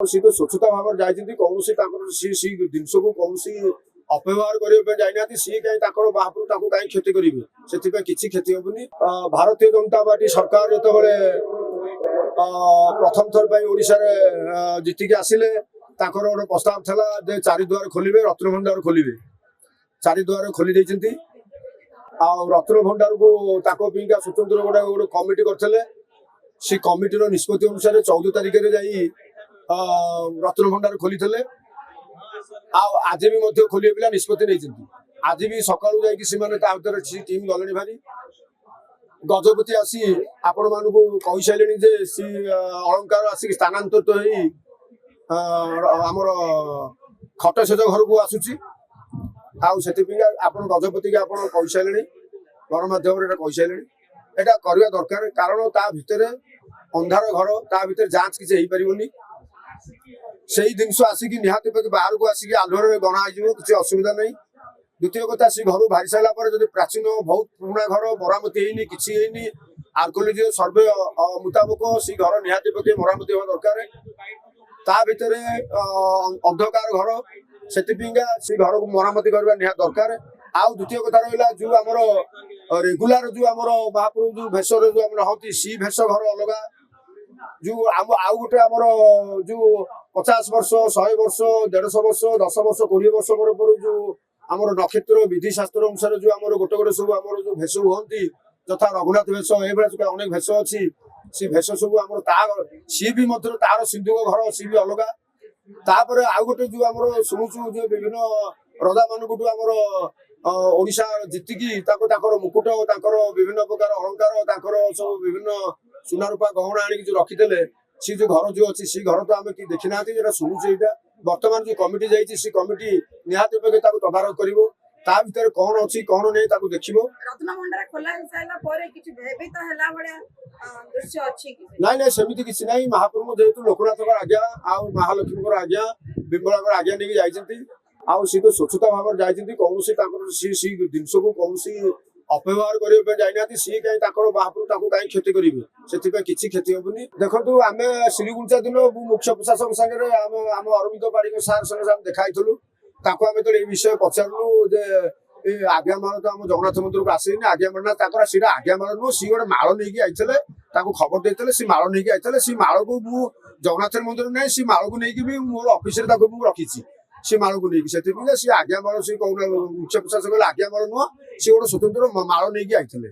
सी तो स्वच्छता भाव जाइछन्ति कौनसी ताकर सी जिनस को कौनसी अपव्यवहार करबे जाई नाथि सी कहीं ताकर बापरु ताको कहीं क्षति करिवे सेति पे किछि क्षति होबनी। भारतीय जनता पार्टी सरकार जते बेले प्रथम थर पई ओडिसा रे जितिके आसिले ताकर गोटे प्रस्ताव थला जे चारि द्वार खोलिबे रत्न भंडार खोलिबे चारि द्वार खोली दैछन्ति आ रत्न भंडार को ताको पिंका स्वतंत्र गोटे कमिटी करथले सी कमिटी रो निष्पत्ति अनुसार 14 तारिख रे जाई रत्न भंडार खोली आज भी खोलिए पिला निष्पत्ति नहीं। आज भी सकाळु जाई कि टीम गले भारी गजपति आसी आपण मान कही सारे जे सी अलंकार आसिक स्थानांतरित आमर खटसेज घर को आसुची आपण गजपति के आपण कही सारे गणमाध्यम कही सारे एटा करवा दरकार कारण ता भितर अंधार घर ता भितर जांच किसी हो पारिबनी से जिनस आसिक निहाती बाहर को आसिक आलुरे गणा किसी असुविधा नहीं। द्वितीय कथा सी घर बाहरी सारापर जब प्राचीन बहुत पुराणा घर मरामती होनी कि आर्कोलोजी सर्वे मुताबक सी घर निहाती पके मरामती होगा दरकार ता भितर अंधकार घर से घर को मरामती करवा निहाती दरकार। आउ द्वितीय कथा रहा जो आमर रेगुलार जो आमर महाप्रभु जो भेष जो हती सी भेष घर अलग जो आउ गोटे आमर जो 50 वर्ष 100 वर्ष 150 वर्ष 10 वर्ष 20 वर्ष पर जो आमर नक्षत्र विधि शास्त्र अनुसार जो आमर गोटे गोटे सब आमर जो भेष हुई तथा रघुनाथ भेष ये अनेक भेष अच्छी सी भेष सब आमर सी भी तार सिंधुक घर सी भी अलग तापर आउ गोटे जो आमर शुणुचु जो विभिन्न रजा मानक आमर ओडिशा जीतिकी मुकुट विभिन्न प्रकार अलंकार सब विभिन्न सुना रूपा गहना आनिक जो रखिदेले सी जो घर जो अच्छी सी घर तो आम कि देखी ना शुणुचे यहाँ बर्तमान जो कमिटी जाइए सी कमिटी निहाती पके तदारख करिवो ता भीतर कौन अच्छी कौन नहीं ताकू देखिबो। रत्न भंडार खोला हिसाला परे किछि भयभीत हला बडे दृश्य अछि कि नहीं नहीं सेमिति किछि नहीं। महाप्रभु जेतु लोकनाथकर आज्ञा आ महालक्ष्मीकर आज्ञा बिमलाकर आज्ञा नेकी जाइछन्ति आ सी तो स्वच्छता भाव जाइछन्ति कौनसी ताकर सी जिनस को कौनसी अपव्यवहार करबे जाई नाथि सी कहीं ताकर बापरु ताको कहीं क्षति करिवे सेति पे किछि क्षति होबनी। देखंतु आमे श्रीगुंचा दिन मुख्य प्रशासक संगे आम अरविंद पाड़िक सार संगे हम देखाइथलु ताको आमे तो ए विषय पचारलु जे ए आज्ञा माल तो हम जगन्नाथ मंदिर को आसीनी आज्ञा माल ना ताकर सीधा आज्ञा माल नो सी गोटे माल नेकी आइतले ताको खबर देइतले सी माल नेकी आइतले सी माल को मु जगन्नाथ मंदिर नै सी माल को नेकी भी मोर ऑफिस रे ताको मु रखिछि सी माल को नेकी सेति पे सी आज्ञा माल सी मुख्य प्रशासक आज्ञा माल नो सी गोटे स्वतंत्र माल नेकी आइतले।